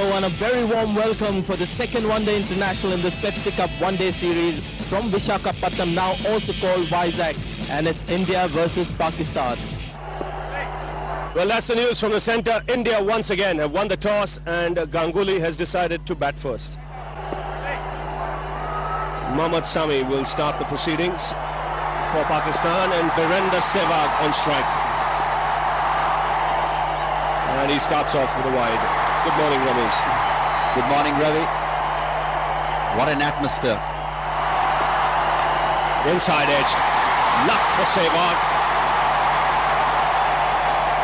And a very warm welcome for the second one-day international in this Pepsi Cup one-day series from Visakhapatnam, now also called Vizag, and it's India versus Pakistan. Well, that's the news from the centre. India once again have won the toss and Ganguly has decided to bat first. Mohammad Sami will start the proceedings for Pakistan and Virender Sehwag on strike. And he starts off with a wide. Good morning, Ramesh. Good morning, Ravi. What an atmosphere. Inside edge. Luck for Sehwag.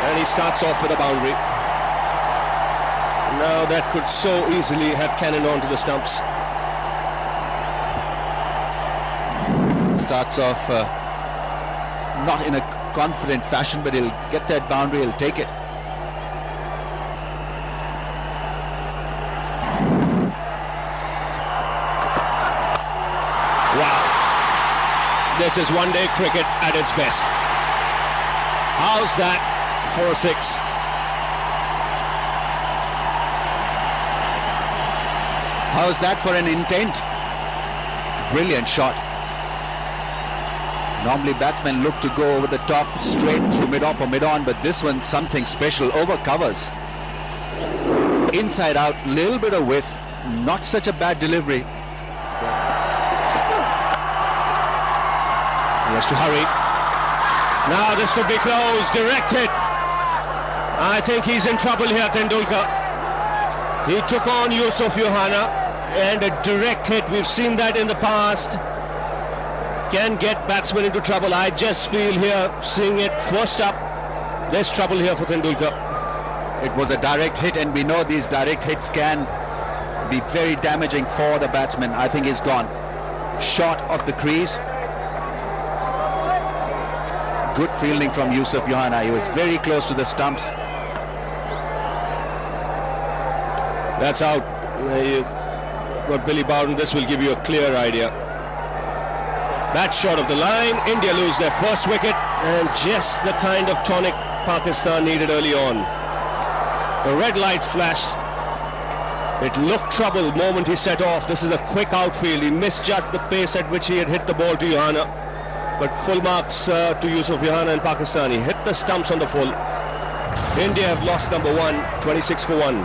And he starts off with a boundary. Now that could so easily have cannoned onto the stumps. Starts off not in a confident fashion, but he'll get that boundary, he'll take it. Wow. This is one-day cricket at its best. How's that for a six? How's that for an intent? Brilliant shot. Normally batsmen look to go over the top straight through mid-off or mid-on, but this one something special, over covers. Inside out, little bit of width, not such a bad delivery. He has to hurry. Now this could be close, direct hit. I think he's in trouble here, Tendulkar. He took on Yusuf Yohana and a direct hit, we've seen that in the past, can get batsmen into trouble. I just feel here, seeing it first up, there's trouble here for Tendulkar. It was a direct hit, and we know these direct hits can be very damaging for the batsman. I think he's gone. Short of the crease. Good fielding from Yusuf Yohana. He was very close to the stumps. That's out. You got Billy Bowden. This will give you a clear idea. That short of the line. India lose their first wicket, and just the kind of tonic Pakistan needed early on. The red light flashed. It looked trouble the moment he set off. This is a quick outfield. He misjudged the pace at which he had hit the ball to Yohana. But full marks to Yusuf Yohana and Pakistan. He hit the stumps on the full. India have lost number one, 26 for 1.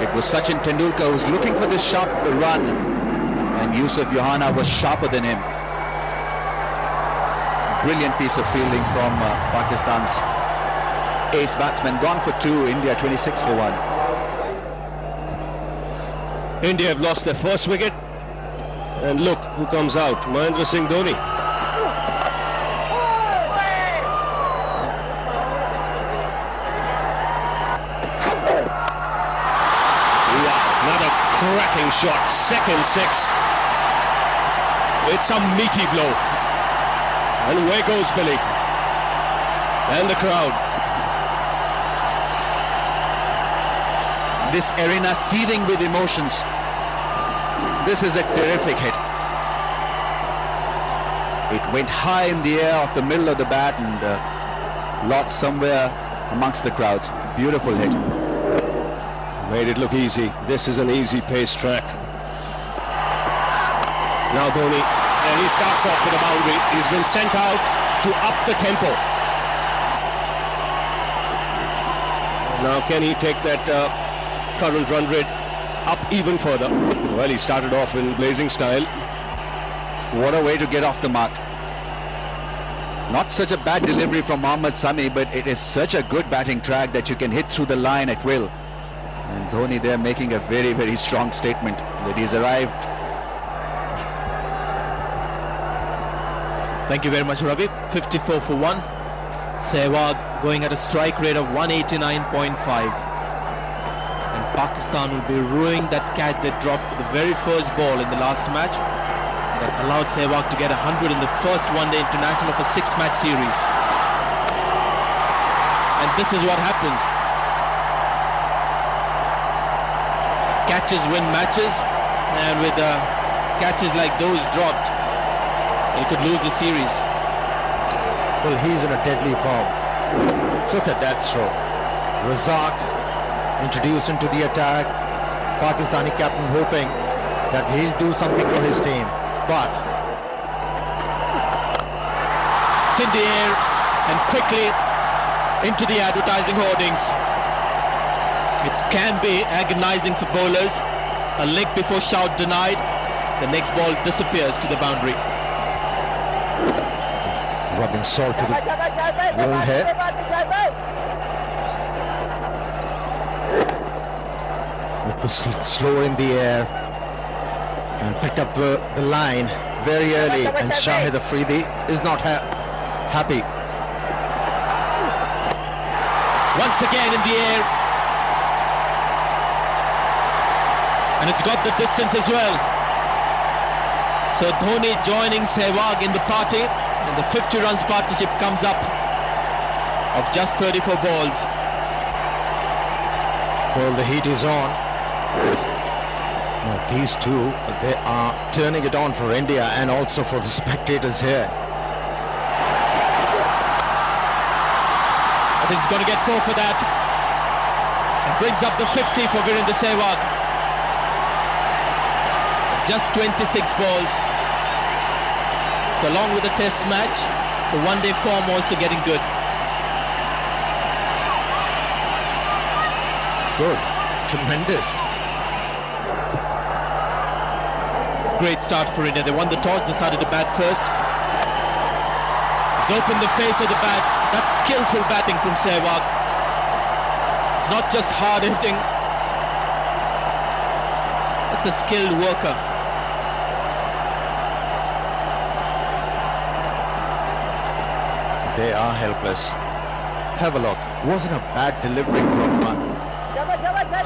It was Sachin Tendulkar who was looking for this sharp run, and Yusuf Yohana was sharper than him. Brilliant piece of fielding from Pakistan's ace batsman. Gone for 2, India 26 for 1. India have lost their first wicket, and look who comes out, Mahendra Singh Dhoni. Another cracking shot, second six. It's a meaty blow, and away goes Billy and the crowd. This arena seething with emotions. This is a terrific hit. It went high in the air off the middle of the bat and lodged somewhere amongst the crowds. Beautiful hit. Made it look easy. This is an easy pace track. Now Dhoni, and he starts off with a boundary. He's been sent out to up the tempo. Now can he take that current run rate up even further? Well, he started off in blazing style. What a way to get off the mark. Not such a bad delivery from Mohammad Sami, but it is such a good batting track that you can hit through the line at will. And Dhoni there making a very, very strong statement that he's arrived. Thank you very much, Ravi. 54 for 1. Sehwag going at a strike rate of 189.5. And Pakistan will be ruining that catch they dropped the very first ball in the last match that allowed Sehwag to get 100 in the first one-day international of a 6-match series. And this is what happens. Catches win matches, and with catches like those dropped, he could lose the series. Well, he's in a deadly form. Look at that throw. Razak introduced into the attack. Pakistani captain hoping that he'll do something for his team. But It's in the air and quickly into the advertising hoardings. It can be agonizing for bowlers. A leg before shout denied. The next ball disappears to the boundary. rubbing salt to the wound here. It was slow in the air and picked up the line very early, and Shahid Afridi is not happy. Once again in the air, and it's got the distance as well. So Dhoni joining Sehwag in the party, and the 50 runs partnership comes up of just 34 balls. Well, the heat is on. Well, these two, they are turning it on for India and also for the spectators here. I think he's going to get 4 for that, and brings up the 50 for Virendra Sehwag. Just 26 balls. So along with the test match, the one-day form also getting good. Good. Tremendous. Great start for India. They won the toss, decided to bat first. He's opened the face of the bat. That's skillful batting from Sehwag. It's not just hard hitting. It's a skilled worker. They are helpless. Have a look. Wasn't a bad delivery from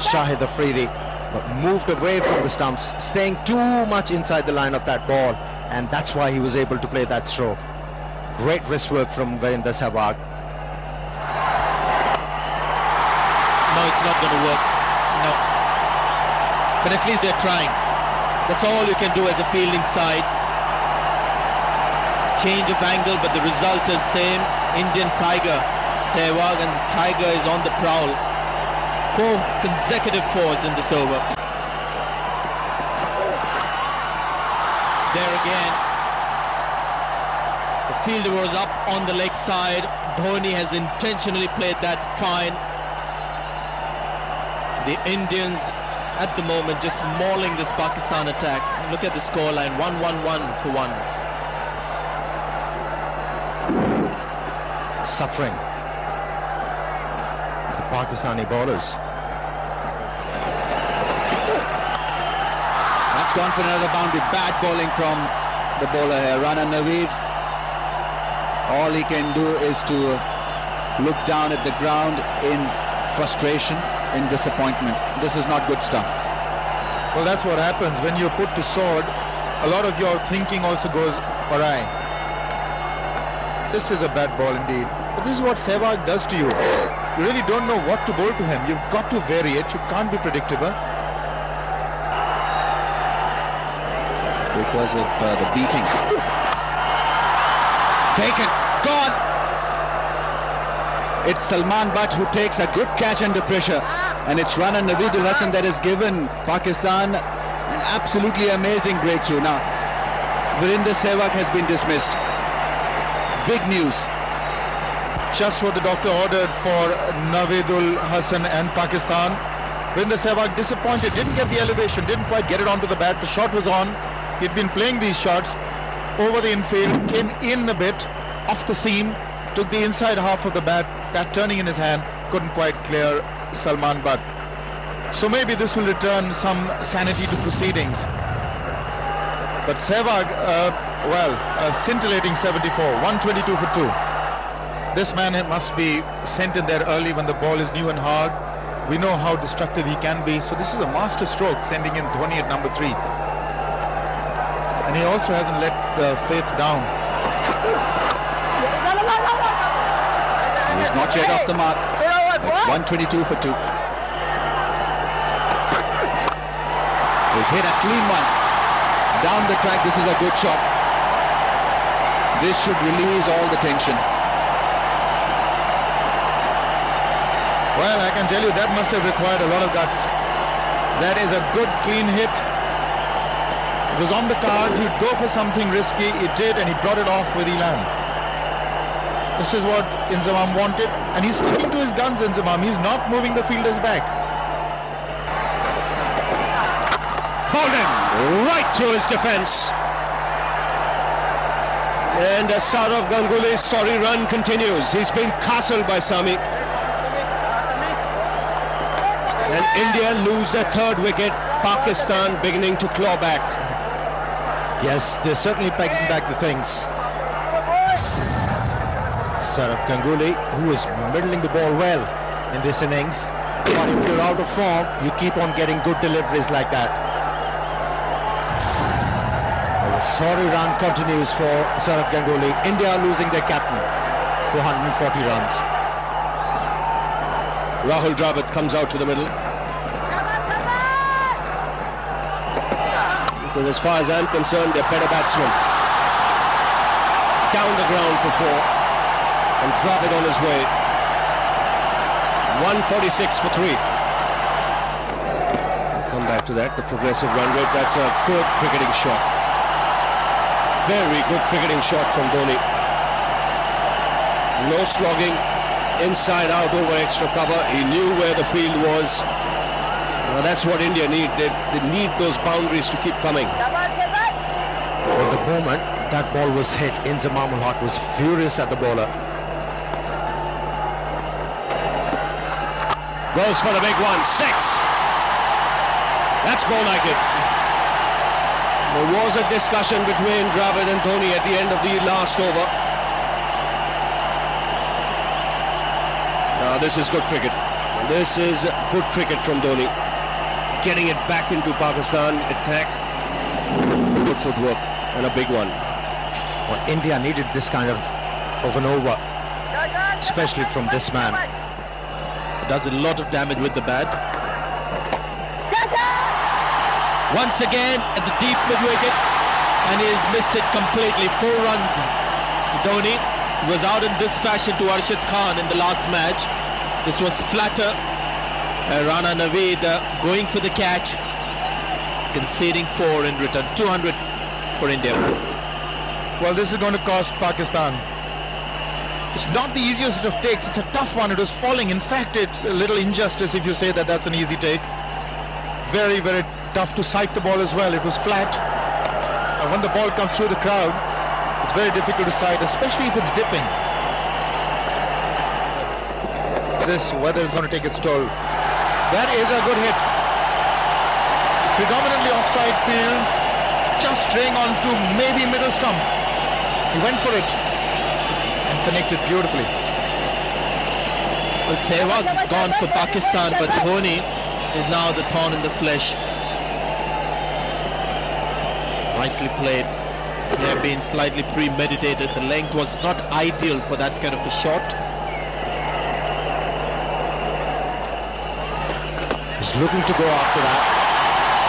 Shahid Afridi, but moved away from the stumps, staying too much inside the line of that ball, and that's why he was able to play that stroke. Great wrist work from Virendra Sehwag. No, it's not going to work. No. But at least they're trying. That's all you can do as a fielding side. Change of angle, but the result is same. Indian Tiger, Sehwag, and Tiger is on the prowl. 4 consecutive 4s in this over. There again, the fielder was up on the leg side. Dhoni has intentionally played that fine. The Indians at the moment just mauling this Pakistan attack. Look at the scoreline, 1-1-1 for 1. Suffering. The Pakistani bowlers. That's gone for another boundary. Bad bowling from the bowler here, Rana Naveed. All he can do is to look down at the ground in frustration, in disappointment. This is not good stuff. Well, that's what happens when you're put to sword. A lot of your thinking also goes awry. This is a bad ball indeed. But this is what Sehwag does to you. You really don't know what to bowl to him. You've got to vary it. You can't be predictable. Because of the beating. Taken. Gone. It's Salman Butt who takes a good catch under pressure. And it's Rana Naveedul Hasan that has given Pakistan an absolutely amazing breakthrough. Now, Virendra Sehwag has been dismissed. Big news. Just what the doctor ordered for Naveedul Hasan and Pakistan. Virendra Sehwag disappointed, didn't get the elevation, didn't quite get it onto the bat. The shot was on. He'd been playing these shots over the infield, came in a bit off the seam, took the inside half of the bat turning in his hand, couldn't quite clear Salman Butt. So maybe this will return some sanity to proceedings. But Sehwag, a scintillating 74, 122 for 2. This man must be sent in there early when the ball is new and hard. We know how destructive he can be. So this is a master stroke, sending in Dhoni at number 3. And he also hasn't let the faith down. He's not yet off the mark. It's 122 for 2. He's hit a clean one. Down the track, this is a good shot. This should release all the tension. Well, I can tell you that must have required a lot of guts. That is a good clean hit. It was on the cards. He'd go for something risky. He did, and he brought it off with elan. This is what Inzamam wanted, and he's sticking to his guns, Inzamam. He's not moving the fielders back. Bolden right through his defence. And Saurav Ganguly's sorry run continues. He's been castled by Sami. And India lose their third wicket. Pakistan beginning to claw back. Yes, they're certainly pegging back the things. Saurav Ganguly, who is middling the ball well in this innings, but if you're out of form, you keep on getting good deliveries like that. Well, the sorry run continues for Saurav Ganguly. India losing their captain for 140 runs. Rahul Dravid comes out to the middle. Because as far as I'm concerned, they're better batsmen. Down the ground for 4. And Dravid on his way. 146 for 3. Come back to that, the progressive run rate. That's a good cricketing shot. Very good cricketing shot from Dhoni. No slogging, inside out over extra cover. He knew where the field was. Now that's what India need. They need those boundaries to keep coming. Well, the moment that ball was hit, Inzamam ul Haq was furious at the bowler. Goes for the big one. 6. That's more like it. There was a discussion between Dravid and Dhoni at the end of the last over. Now this is good cricket. This is good cricket from Dhoni. Getting it back into Pakistan attack. Good footwork and a big one. Well, India needed this kind of an over, especially from this man. Does a lot of damage with the bat. Once again at the deep mid-wicket, and he has missed it completely. 4 runs to Dhoni. He was out in this fashion to Arshad Khan in the last match. This was flatter. Rana Naveed going for the catch, conceding 4 in return. 200 for India. Well, this is going to cost Pakistan. It's not the easiest of takes. It's a tough one. It was falling. In fact, it's a little injustice if you say that that's an easy take. Very, very tough to sight the ball as well. It was flat. And when the ball comes through the crowd, it's very difficult to sight, especially if it's dipping. This weather is going to take its toll. That is a good hit. Predominantly offside field. Just straying on to maybe middle stump. He went for it. Connected beautifully. Well, Sehwag's gone for Pakistan, but Dhoni is now the thorn in the flesh. Nicely played. May have been slightly premeditated. The length was not ideal for that kind of a shot. He's looking to go after that,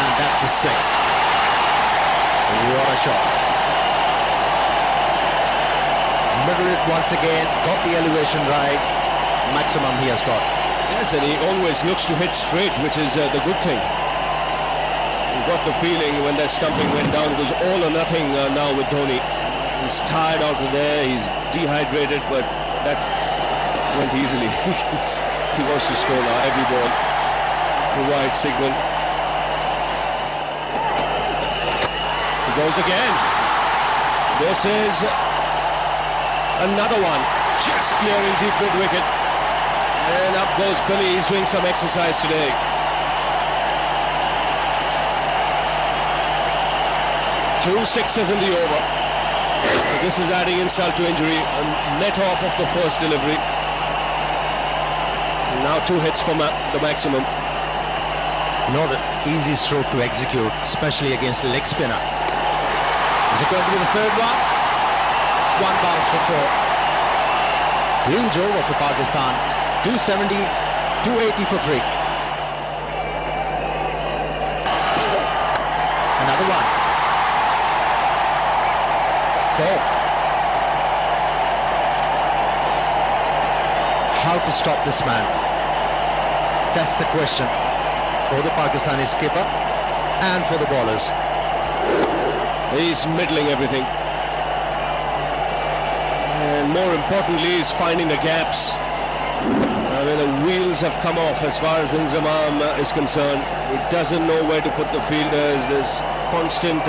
and that's a 6. What a shot. Middle it once again, got the elevation right. Maximum he has got. Yes, and he always looks to hit straight, which is the good thing. You got the feeling when that stumping went down, it was all or nothing now with Dhoni. He's tired out there, he's dehydrated, but that went easily. He wants to score now, every ball. The wide signal. He goes again. This is another one, just clearing deep mid-wicket. And up goes Billy. He's doing some exercise today. Two 6s in the over. So this is adding insult to injury. A net off of the first delivery. Now 2 hits for the maximum. Not an easy stroke to execute, especially against a leg spinner. Is it going to be the third one? 1 bounce for 4. Huge over for Pakistan. 270, 280 for 3. Another one. 4. How to stop this man? That's the question for the Pakistani skipper and for the bowlers. He's middling everything. And more importantly, he's finding the gaps. I mean, the wheels have come off as far as Inzamam is concerned. He doesn't know where to put the fielders. There's constant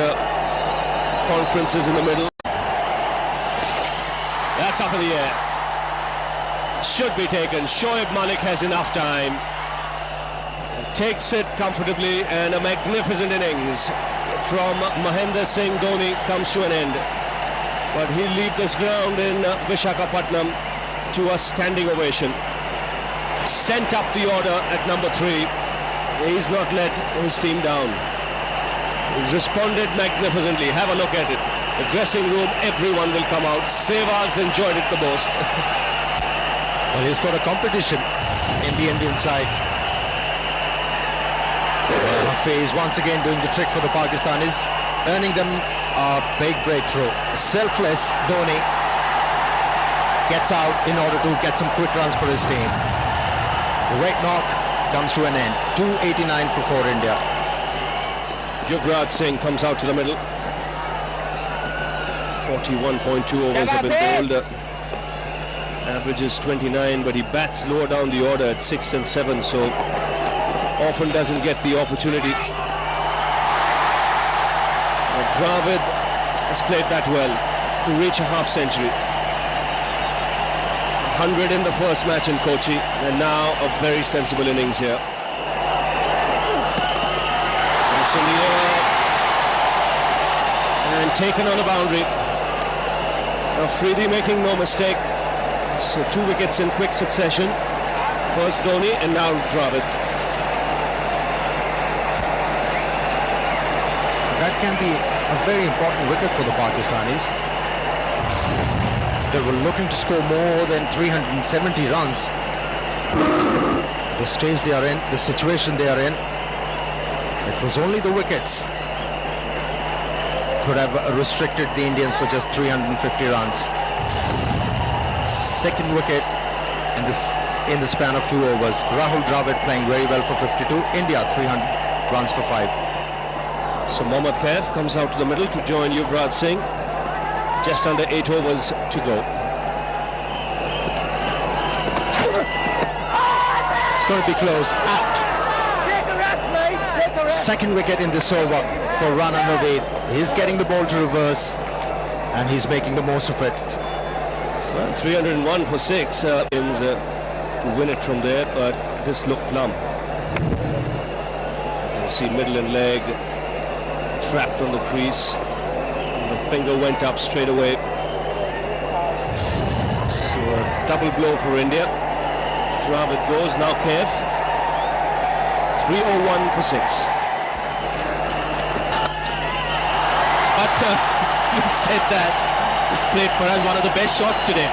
conferences in the middle. That's up in the air. Should be taken. Shoaib Malik has enough time. Takes it comfortably, and a magnificent innings from Mahendra Singh Dhoni comes to an end. But he'll leave this ground in Visakhapatnam to a standing ovation. Sent up the order at number 3. He's not let his team down. He's responded magnificently. Have a look at it. The dressing room, everyone will come out. Sehwag's enjoyed it the most. Well, he's got a competition in the Indian side. Hafiz once again doing the trick for the Pakistanis, earning them a big breakthrough. Selfless Dhoni gets out in order to get some quick runs for his team. Red knock comes to an end. 289 for India. Yuvraj Singh comes out to the middle. 41.2 overs have been bowled. Average is 29, but he bats lower down the order at 6 and 7, so often doesn't get the opportunity. Dravid has played that well to reach a half century. 100 in the first match in Kochi, and now a very sensible innings here. It's in the air and taken on a boundary. Afridi making no mistake. So 2 wickets in quick succession. First Dhoni and now Dravid. That can be a very important wicket for the Pakistanis. They were looking to score more than 370 runs. The stage they are in, the situation they are in, it was only the wickets could have restricted the Indians for just 350 runs. Second wicket in the span of 2 overs. Rahul Dravid playing very well for 52. India 300 runs for 5. So Mohammad Kaif comes out to the middle to join Yuvraj Singh. Just under 8 overs to go. It's going to be close. Out. Second wicket in this over for Rana Naveed. He's getting the ball to reverse and he's making the most of it. Well, 301 for 6 wins to win it from there, but this looked plumb. You can see middle and leg trapped on the crease. And the finger went up straight away. So a double blow for India. Dravid goes, now Kaif. 301 for 6. But you said that he's played perhaps one of the best shots today.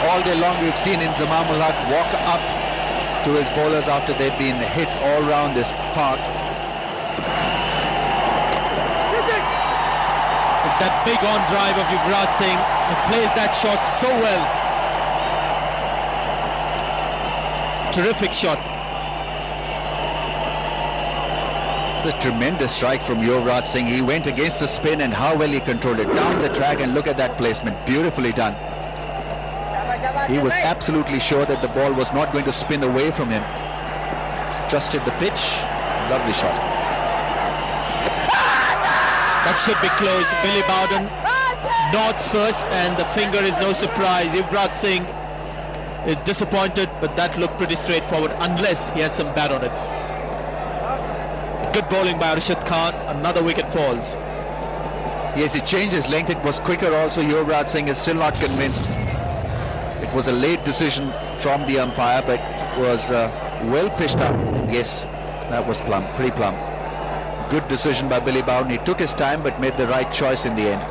All day long we've seen Inzamam ul Haq walk up to his bowlers after they've been hit all round this park. It's that big on drive of Yuvraj Singh. He plays that shot so well. Terrific shot. It's a tremendous strike from Yuvraj Singh. He went against the spin and how well he controlled it down the track, and look at that placement. Beautifully done. He was absolutely sure that the ball was not going to spin away from him. Trusted the pitch. Lovely shot. That should be close. Billy Bowden nods first, and the finger is no surprise. Yuvraj Singh is disappointed, but that looked pretty straightforward unless he had some bat on it. Good bowling by Arshad Khan. Another wicket falls. Yes, he changed his length. It was quicker also. Yuvraj Singh is still not convinced. It was a late decision from the umpire, but it was well pitched up. Yes, that was plumb, pretty plumb. Good decision by Billy Bowden. He took his time but made the right choice in the end.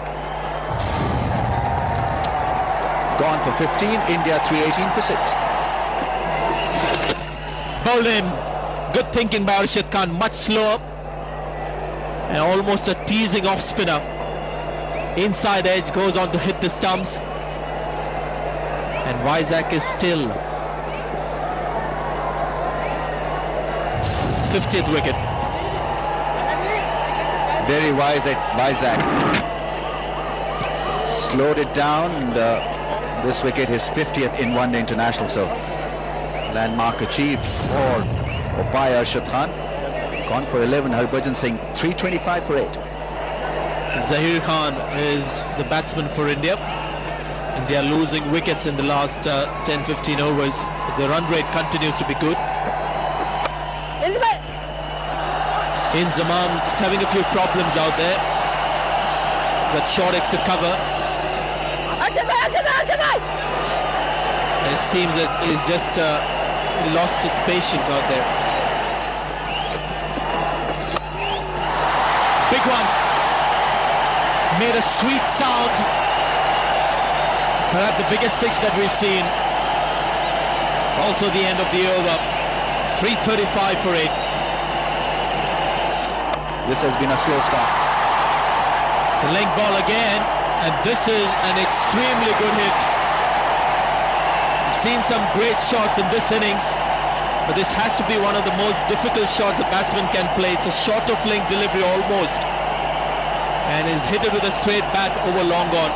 Gone for 15, India 318 for 6. Bowled him. Good thinking by Arshad Khan. Much slower. And almost a teasing off spinner. Inside edge, goes on to hit the stumps. And Vizag is still 50th wicket. Very wise at Vizag. Slowed it down, and this wicket his 50th in one-day international. So landmark achieved for umpire Arshad Khan. Gone for 11. Harbhajan Singh 325 for 8. Zaheer Khan is the batsman for India. India losing wickets in the last 10-15 overs. The run rate continues to be good. Inzamam just having a few problems out there. That short extra cover. It seems that he's just lost his patience out there. Big one. Made a sweet sound. Perhaps the biggest six that we've seen. It's also the end of the over. 335 for 8. This has been a slow start. It's a length ball again, and this is an extremely good hit. We've seen some great shots in this innings, but this has to be one of the most difficult shots a batsman can play. It's a short of length delivery almost, and is hit it with a straight bat over long on.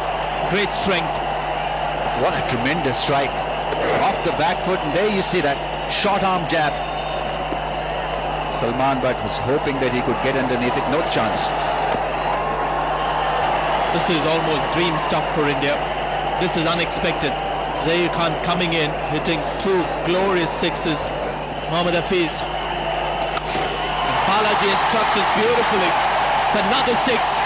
Great strength. What a tremendous strike. Off the back foot, and there you see that short arm jab. Salman Butt was hoping that he could get underneath it. No chance. This is almost dream stuff for India. This is unexpected. Zaheer Khan coming in, hitting two glorious sixes. Mohammad Hafiz. Balaji has struck this beautifully. It's another six.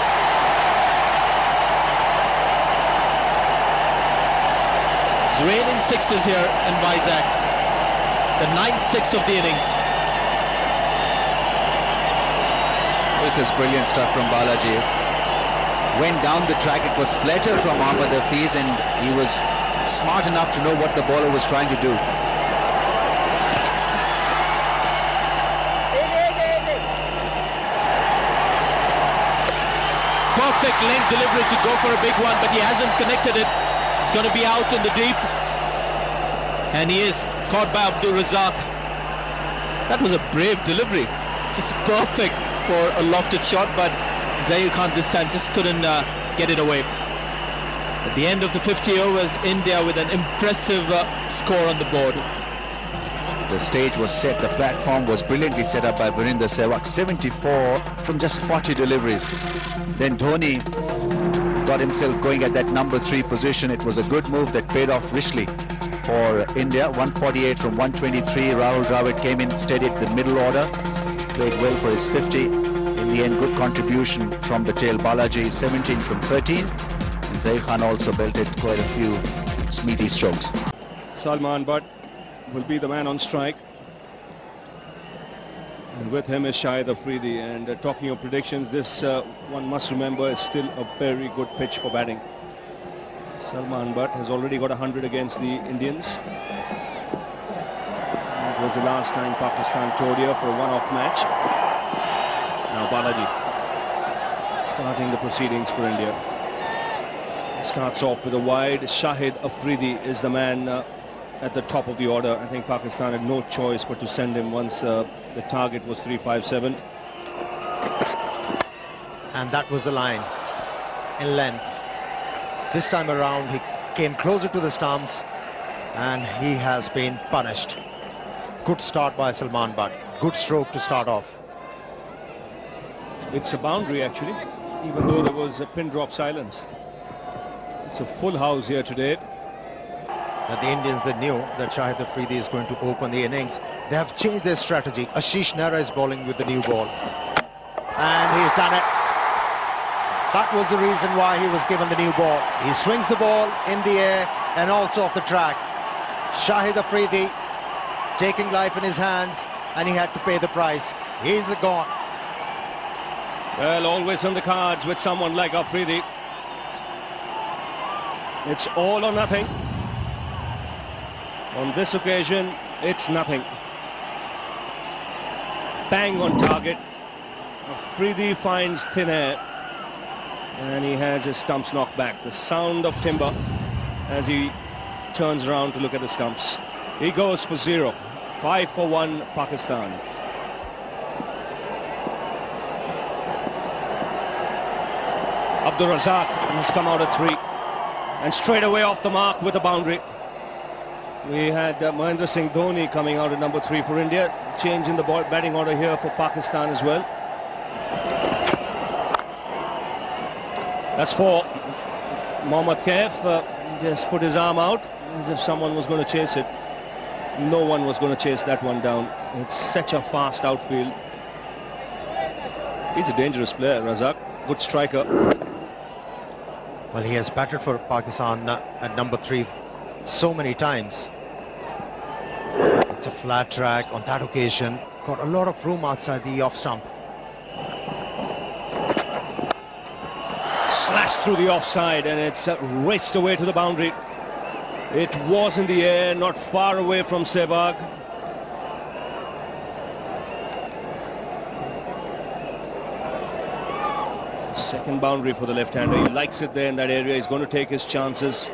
It's raining sixes here in Vizag. The 9th six of the innings. This is brilliant stuff from Balaji. Went down the track. It was flatter from Mohammad Hafiz, and he was smart enough to know what the bowler was trying to do. Perfect length delivery to go for a big one, but he hasn't connected it. It's going to be out in the deep, and he is caught by Abdul Razak. That was a brave delivery, just perfect for a lofted shot, but Zaheer Khan this time just couldn't get it away. At the end of the 50 overs, India with an impressive score on the board. The stage was set, the platform was brilliantly set up by Virender Sehwag. 74 from just 40 deliveries. Then Dhoni got himself going at that number 3 position. It was a good move that paid off richly for India. 148 from 123. Rahul Dravid came in steady at the middle order. Played well for his 50. In the end, good contribution from the tail. Balaji 17 from 13. And Zaheer Khan also belted quite a few meaty strokes. Salman Butt will be the man on strike. And with him is Shahid Afridi. And talking of predictions, this one must remember is still a very good pitch for batting. Salman Butt has already got 100 against the Indians. It was the last time Pakistan toured here for a one-off match. Now Balaji starting the proceedings for India. Starts off with a wide. Shahid Afridi is the man at the top of the order. I think Pakistan had no choice but to send him once the target was 357. And that was the line in length. This time around he came closer to the stumps and he has been punished. Good start by Salman Butt. Good stroke to start off. It's a boundary actually, even though there was a pin drop silence. It's a full house here today. But the Indians, they knew that Shahid Afridi is going to open the innings. They have changed their strategy. Ashish Nehra is bowling with the new ball. And he's done it. That was the reason why he was given the new ball. He swings the ball in the air and also off the track. Shahid Afridi taking life in his hands, and he had to pay the price. He's gone. Well, always on the cards with someone like Afridi. It's all or nothing. On this occasion, it's nothing. Bang on target. Afridi finds thin air. And he has his stumps knocked back. The sound of timber as he turns around to look at the stumps. He goes for 0. 5 for 1 Pakistan. Abdul Razak has come out at 3 and straight away off the mark with a boundary. We had Mahendra Singh Dhoni coming out at number 3 for India. Change in the batting order here for Pakistan as well. That's 4. Mohammad Kaif just put his arm out as if someone was going to chase it. No one was going to chase that one down. It's such a fast outfield. He's a dangerous player, Razak. Good striker. Well, he has batted for Pakistan at number 3 so many times. It's a flat track on that occasion. Got a lot of room outside the off stump. Slashed through the offside and it's raced away to the boundary. It was in the air, not far away from Sehwag. Second boundary for the left-hander. He likes it there in that area. He's going to take his chances.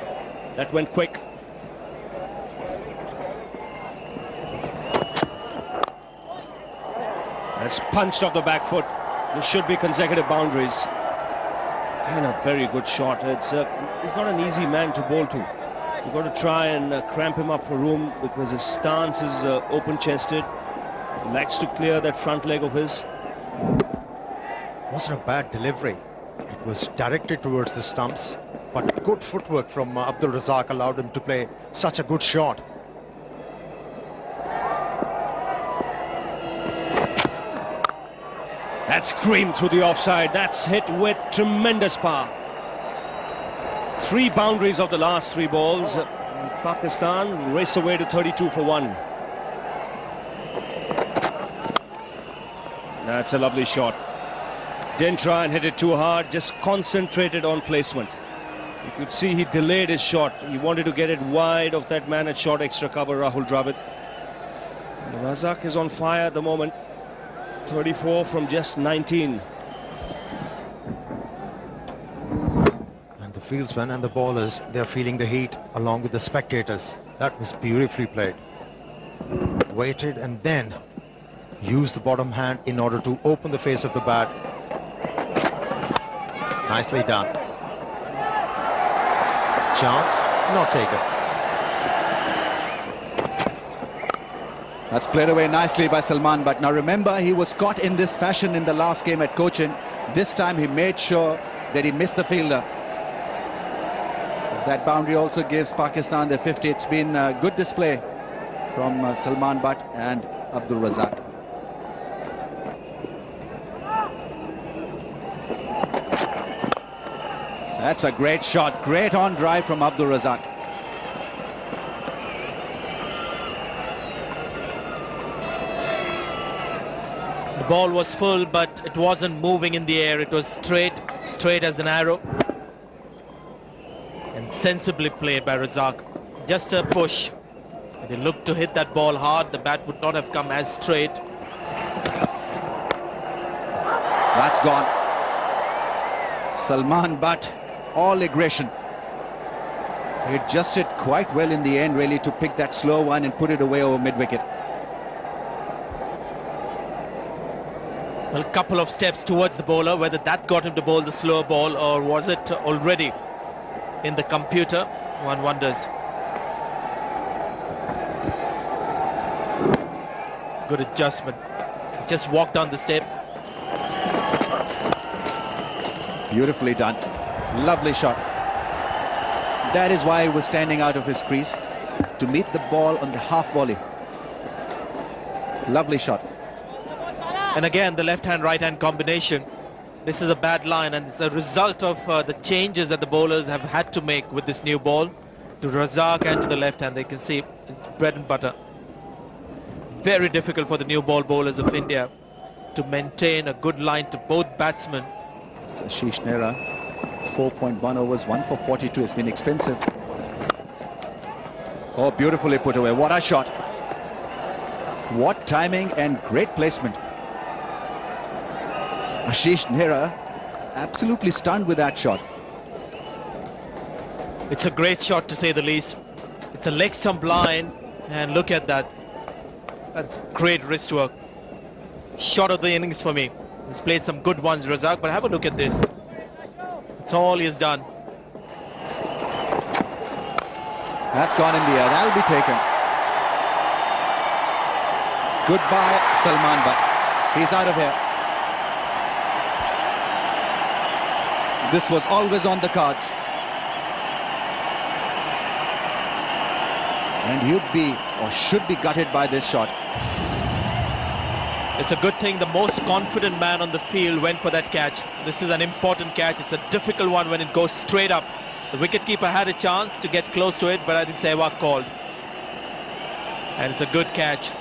That went quick. That's punched off the back foot. There should be consecutive boundaries. And a very good shot. He's not an easy man to bowl to. You've got to try and cramp him up for room because his stance is open-chested. He likes to clear that front leg of his. Wasn't a bad delivery. It was directed towards the stumps, but good footwork from Abdul Razak allowed him to play such a good shot. That's screamed through the offside. That's hit with tremendous power. 3 boundaries of the last 3 balls. Pakistan race away to 32 for 1. That's a lovely shot. Didn't try and hit it too hard, just concentrated on placement. You could see he delayed his shot. He wanted to get it wide of that man at short extra cover, Rahul Dravid. Razak is on fire at the moment. 34 from just 19. And the fieldsmen and the bowlers, they're feeling the heat along with the spectators. That was beautifully played. Waited and then used the bottom hand in order to open the face of the bat. Nicely done. Chance not taken. That's played away nicely by Salman Butt. Now remember, he was caught in this fashion in the last game at Cochin. This time he made sure that he missed the fielder. That boundary also gives Pakistan the 50. It's been a good display from Salman Butt and Abdul Razak. That's a great shot, great on drive from Abdul Razak. The ball was full, but it wasn't moving in the air. It was straight as an arrow. And sensibly played by Razak. Just a push. If he looked to hit that ball hard, the bat would not have come as straight. That's gone. Salman Butt, all aggression. He adjusted quite well in the end, really, to pick that slow one and put it away over mid-wicket. Well, a couple of steps towards the bowler, whether that got him to bowl the slow ball or was it already in the computer, one wonders. Good adjustment. Just walked down the step. Beautifully done. Lovely shot. That is why he was standing out of his crease, to meet the ball on the half volley. Lovely shot. And again, the left-hand, right-hand combination. This is a bad line, and it's a result of the changes that the bowlers have had to make with this new ball. To Razak and to the left hand, they can see it's bread and butter. Very difficult for the new ball bowlers of India to maintain a good line to both batsmen. Ashish Nehra, 4.1 overs, 1 for 42. Has been expensive. Oh, beautifully put away. What a shot. What timing and great placement. Ashish Nehra absolutely stunned with that shot. It's a great shot, to say the least. It's a leg stump line, and look at that. That's great wrist work. Shot of the innings for me. He's played some good ones, Razak, but have a look at this. That's all he has done. That's gone in the air. That'll be taken. Goodbye, Salman Butt. He's out of here. This was always on the cards. And he'd be, or should be, gutted by this shot. It's a good thing the most confident man on the field went for that catch. This is an important catch. It's a difficult one when it goes straight up. The wicketkeeper had a chance to get close to it, but I think Sehwag called. And it's a good catch.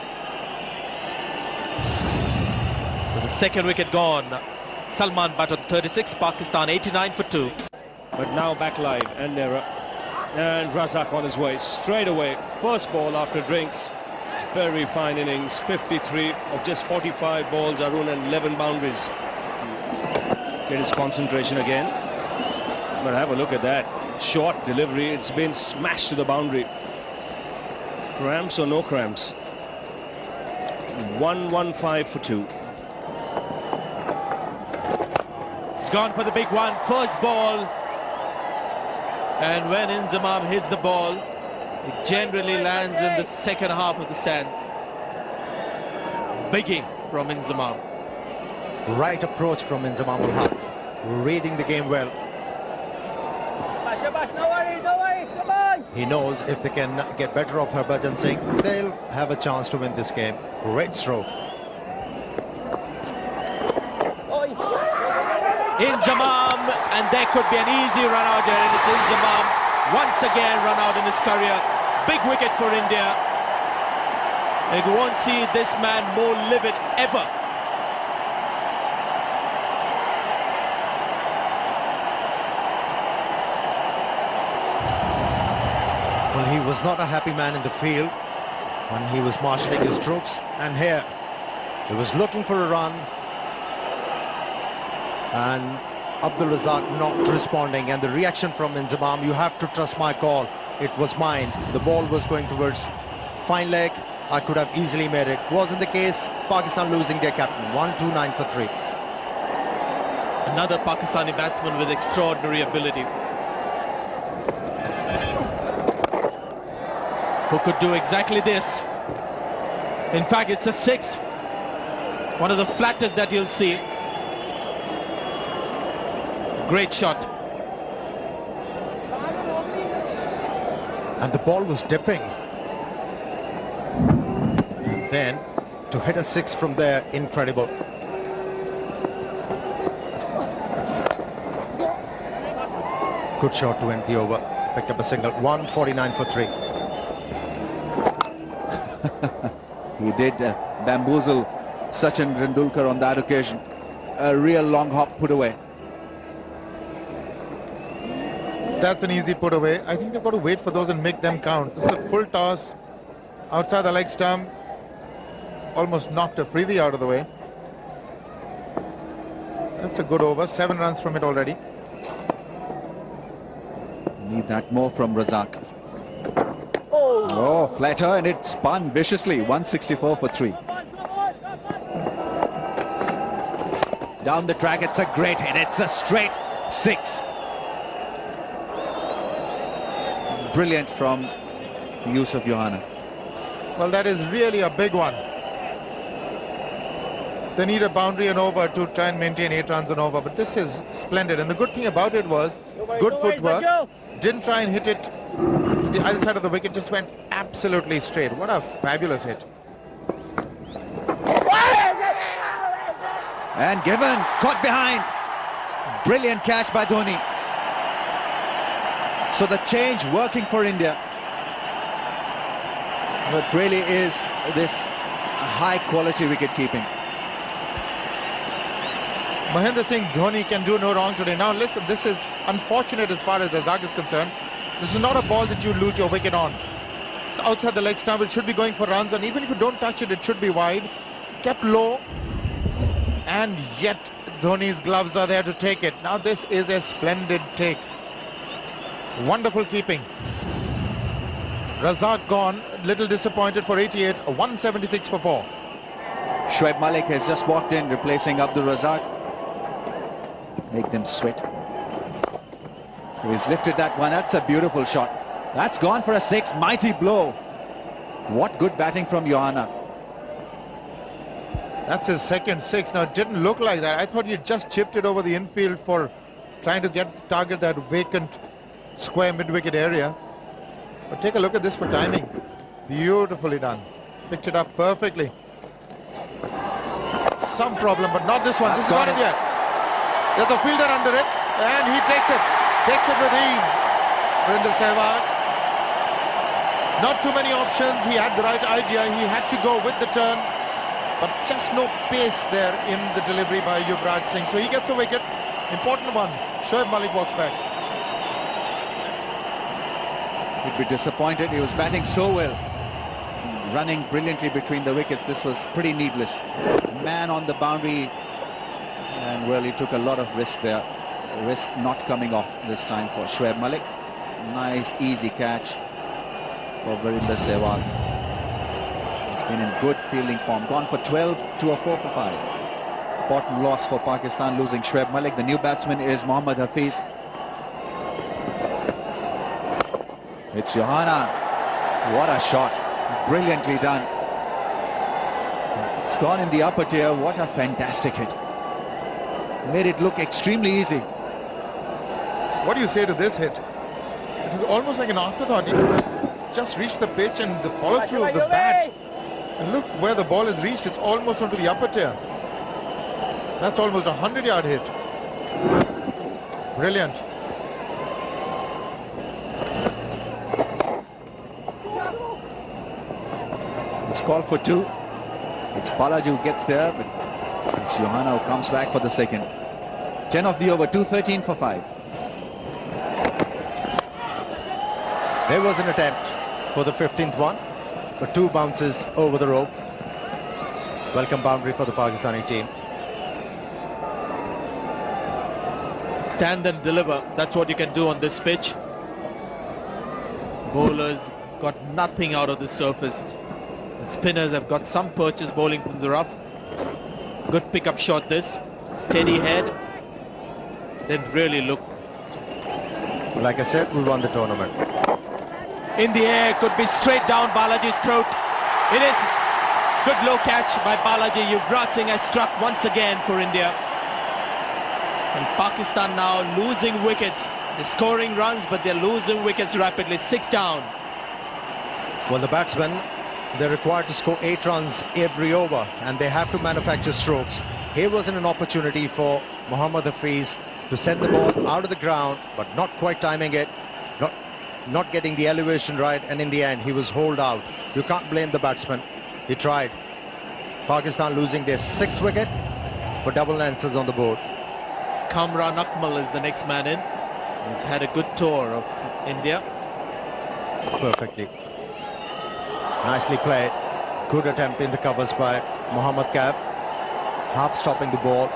With the second wicket gone, Salman Butt on 36, Pakistan 89 for 2. But now back live and Nehra. And Razak on his way straight away. First ball after drinks. Very fine innings. 53 of just 45 balls, Arun, and 11 boundaries. Get his concentration again. But have a look at that. Short delivery. It's been smashed to the boundary. Cramps or no cramps? 115 for 2. It's gone for the big one. First ball. And when Inzamam hits the ball, it generally lands in the second half of the stands. Biggie from Inzamam. Right approach from Inzamam ul Haq. Reading the game well. He knows if they can get better of Harbhajan Singh, they'll have a chance to win this game. Great stroke. Inzamam, and there could be an easy run out there, and it's Inzamam once again run out in his career. Big wicket for India. And you won't see this man more livid ever. Well, he was not a happy man in the field when he was marshalling his troops, and here he was looking for a run, and Abdul Razak not responding, and the reaction from Inzamam, you have to trust my call, it was mine. The ball was going towards fine leg. I could have easily made it. Wasn't the case. Pakistan losing their captain. 129 for 3. Another Pakistani batsman with extraordinary ability, who could do exactly this. In fact, it's a 6. One of the flattest that you'll see. Great shot. And the ball was dipping. And then to hit a 6 from there, incredible. Good shot to end the over. Picked up a single. 149 for 3. He did bamboozle Sachin Tendulkar on that occasion. A real long hop put away. That's an easy put away. I think they've got to wait for those and make them count. This is a full toss outside the leg stump. Almost knocked Afridi out of the way. That's a good over. 7 runs from it already. Need that more from Razak. Oh, flatter, and it spun viciously. 164 for 3. Down the track, it's a great hit. It's a straight 6. Brilliant from Yusuf Yohana. Well, that is really a big one. They need a boundary and over to try and maintain 8 runs and over, but this is splendid. And the good thing about it was good footwork. Didn't try and hit it to the other side of the wicket, just went absolutely straight. What a fabulous hit. And given, caught behind. Brilliant catch by Dhoni. So the change working for India. But really is this high quality wicket keeping. Mahendra Singh Dhoni can do no wrong today. Now listen, this is unfortunate as far as Razak is concerned. This is not a ball that you lose your wicket on. It's outside the leg stump. It should be going for runs, and even if you don't touch it, it should be wide. Kept low, and yet Dhoni's gloves are there to take it. Now this is a splendid take. Wonderful keeping. Razak gone, little disappointed for 88, 176 for 4. Shoaib Malik has just walked in, replacing Abdul Razak. Make them sweat. He's lifted that one. That's a beautiful shot. That's gone for a 6. Mighty blow. What good batting from Johanna. That's his second 6. Now, it didn't look like that. I thought he just chipped it over the infield for trying to target that vacant square mid-wicket area. But take a look at this for timing. Beautifully done. Picked it up perfectly. Some problem, but not this one. This is not it yet. There's the fielder under it, and he takes it. Takes it with ease. Virender Sehwag. Not too many options. He had the right idea. He had to go with the turn, but just no pace there in the delivery by Yuvraj Singh. So he gets a wicket. Important one. Shoaib Malik walks back. He'd be disappointed. He was batting so well, running brilliantly between the wickets. This was pretty needless. Man on the boundary, and well, he took a lot of risk there. Risk not coming off this time for Shoaib Malik. Nice easy catch for Virender Sehwag. He's been in good fielding form. Gone for 12 to a 4 for 5. Important loss for Pakistan, losing Shoaib Malik. The new batsman is Mohammad Hafiz. It's Johanna. What a shot. Brilliantly done. It's gone in the upper tier. What a fantastic hit. Made it look extremely easy. What do you say to this hit? It was almost like an afterthought. He just reached the pitch and the follow-through of the bat. And look where the ball is reached. It's almost onto the upper tier. That's almost a 100-yard hit. Brilliant. It's called for 2. It's Balaji who gets there, but it's Johanna who comes back for the second. 10 of the over, 213 for 5. There was an attempt for the 15th one, but 2 bounces over the rope. Welcome boundary for the Pakistani team. Stand and deliver. That's what you can do on this pitch. Bowlers got nothing out of the surface. The spinners have got some purchase bowling from the rough. Good pickup shot this. Steady head. Didn't really look. Like I said, we won the tournament. In the air, could be straight down Balaji's throat. It is. Good low catch by Balaji. Yuvraj Singh has struck once again for India. And Pakistan now losing wickets. They're scoring runs, but they're losing wickets rapidly. 6 down. Well, the batsmen, they're required to score 8 runs every over, and they have to manufacture strokes. Here wasn't an opportunity for Mohammad Hafiz to send the ball out of the ground, but not quite timing it, not getting the elevation right, and in the end he was holed out. You can't blame the batsman. He tried. Pakistan losing their 6th wicket for double lenses on the board. Kamran Akmal is the next man in. He's had a good tour of India. Perfectly. Nicely played. Good attempt in the covers by Mohammad Kaif. Half stopping the ball.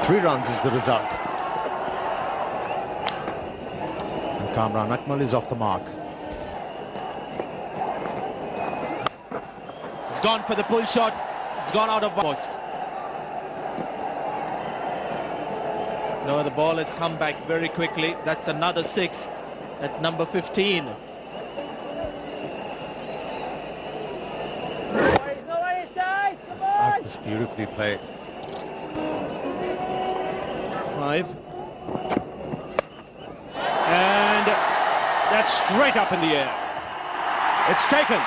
3 runs is the result. And Kamran Akmal is off the mark. It's gone for the pull shot. It's gone out of post. No, the ball has come back very quickly. That's another 6. That's number 15. That was beautifully played. 5. And that's straight up in the air. It's taken.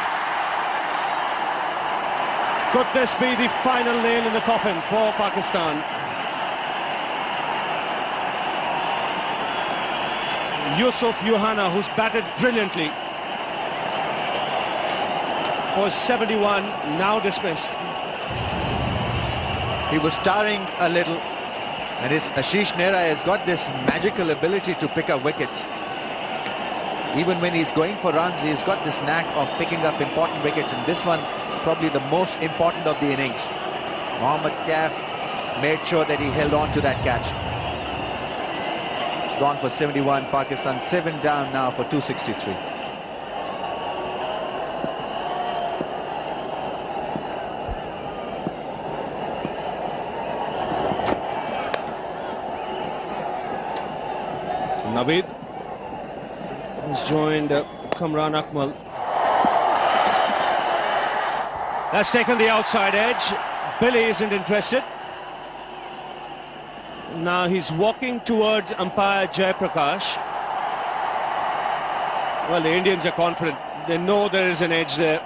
Could this be the final nail in the coffin for Pakistan? Yusuf Johanna, who's batted brilliantly, for 71, now dismissed. He was towering a little, and his Ashish Nehra has got this magical ability to pick up wickets. Even when he's going for runs, he's got this knack of picking up important wickets, and this one probably the most important of the innings. Mohammad Kaif made sure that he held on to that catch. Gone for 71, Pakistan 7 down now for 263. Naveed has joined Kamran Akmal. That's taken the outside edge. Billy isn't interested. Now he's walking towards umpire Jayaprakash. Well, the Indians are confident. They know there is an edge there.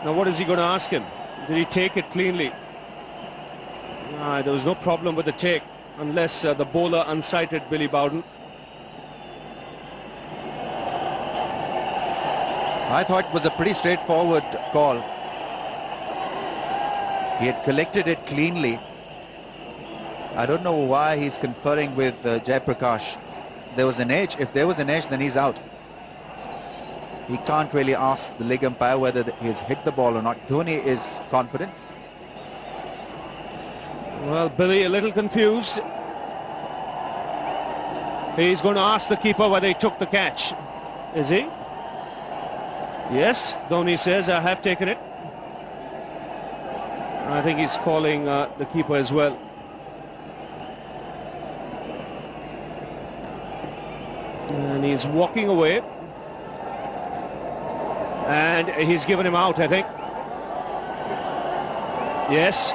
Now what is he going to ask him? Did he take it cleanly? There was no problem with the take, unless the bowler unsighted Billy Bowden. I thought it was a pretty straightforward call. He had collected it cleanly. I don't know why he's conferring with Jayaprakash. There was an edge. If there was an edge, then he's out. He can't really ask the leg umpire whether he's hit the ball or not. Dhoni is confident. Well, Billy a little confused. He's going to ask the keeper whether he took the catch. Is he? Yes, Dhoni says, I have taken it. I think he's calling the keeper as well. And he's walking away. And he's given him out, I think. Yes,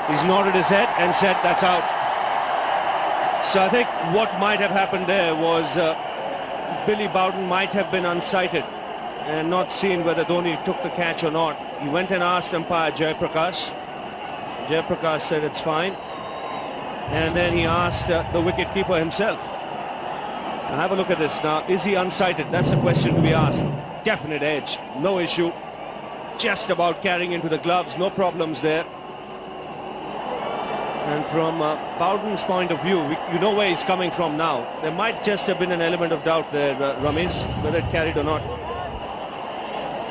he's nodded his head and said that's out. So I think what might have happened there was Billy Bowden might have been unsighted and not seen whether Dhoni took the catch or not. He went and asked umpire Jayaprakash. Jayaprakash said it's fine. And then he asked the wicket-keeper himself. Now have a look at this now. Is he unsighted? That's the question to be asked. Definite edge, no issue. Just about carrying into the gloves, no problems there. And from Bowden's point of view, you know where he's coming from now. There might just have been an element of doubt there, Ramesh, whether it carried or not.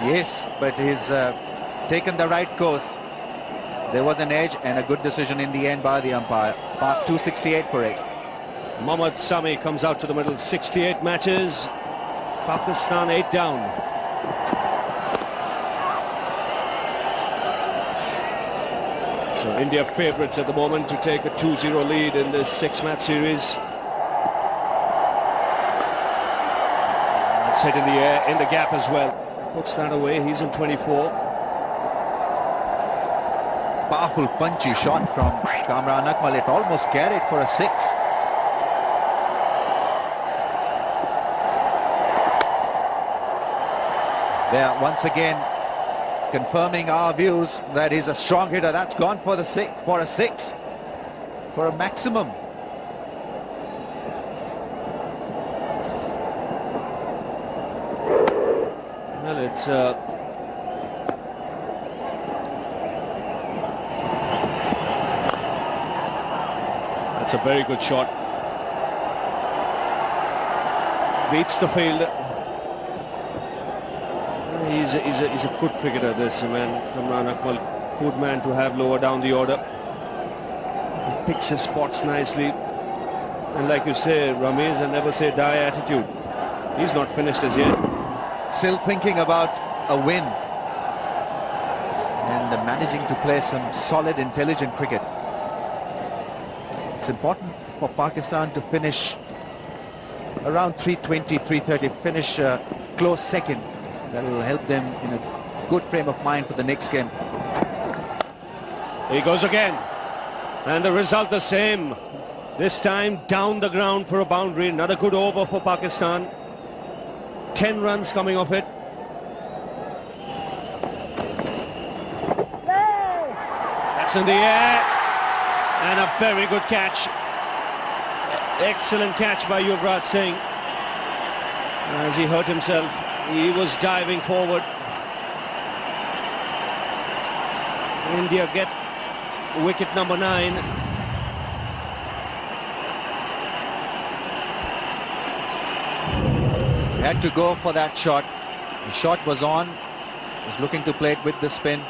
Yes, but he's taken the right course. There was an edge and a good decision in the end by the umpire. Part 268 for 8. Mohammad Sami comes out to the middle. 68 matches. Pakistan 8 down. So India favourites at the moment to take a 2-0 lead in this 6-match series. That's hit in the air, in the gap as well. Puts that away, he's on 24. Powerful punchy shot from Kamran Akmal. It almost carried for a 6. There once again confirming our views that he's a strong hitter. That's gone for the 6, for a 6, for a maximum. Well, it's that's a very good shot. Beats the field. He's a good cricketer, this man, Kamran Akmal. Good man to have lower down the order. He picks his spots nicely. And like you say, Ramesh, I never say die attitude. He's not finished as yet. Still thinking about a win. And managing to play some solid, intelligent cricket. It's important for Pakistan to finish around 320, 330, finish close second. That will help them in a good frame of mind for the next game. He goes again. And the result the same. This time down the ground for a boundary. Another good over for Pakistan. 10 runs coming off it. That's in the air. And a very good catch. Excellent catch by Yuvraj Singh. As he hurt himself. He was diving forward. India get wicket number 9. Had to go for that shot. The shot was on. Was looking to play it with the spin.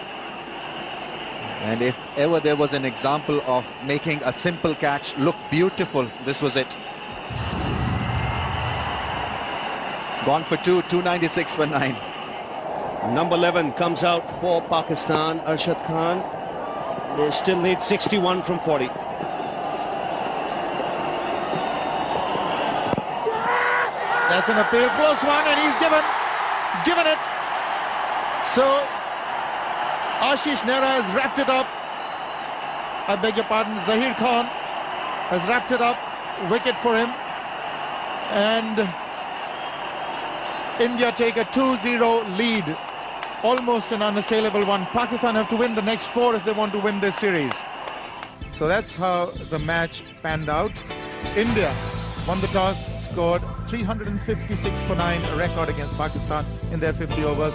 And if ever there was an example of making a simple catch look beautiful, this was it. Gone for 2, 296 for 9. Number 11 comes out for Pakistan, Arshad Khan. They still need 61 from 40. That's an appeal, close one, and he's given it. So Ashish Nehra has wrapped it up. I beg your pardon, Zahir Khan has wrapped it up. Wicket for him. And India take a 2-0 lead. Almost an unassailable one. Pakistan have to win the next 4 if they want to win this series. So that's how the match panned out. India won the toss, scored 356 for 9, a record against Pakistan in their 50 overs.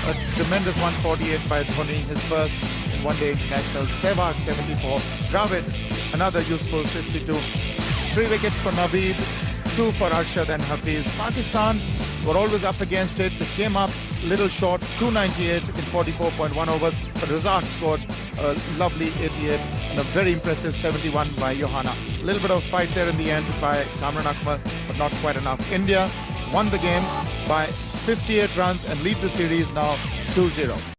A tremendous 148 by Dhoni, his first in one-day international. Sehwag 74, Dravid another useful 52. 3 wickets for Naveed, 2 for Arshad and Hafiz. Pakistan were always up against it. They came up little short, 298 in 44.1 overs, but Razak scored a lovely 88 and a very impressive 71 by Johanna. A little bit of fight there in the end by Kamran Akmal, but not quite enough. India won the game by 58 runs and lead the series now 2-0.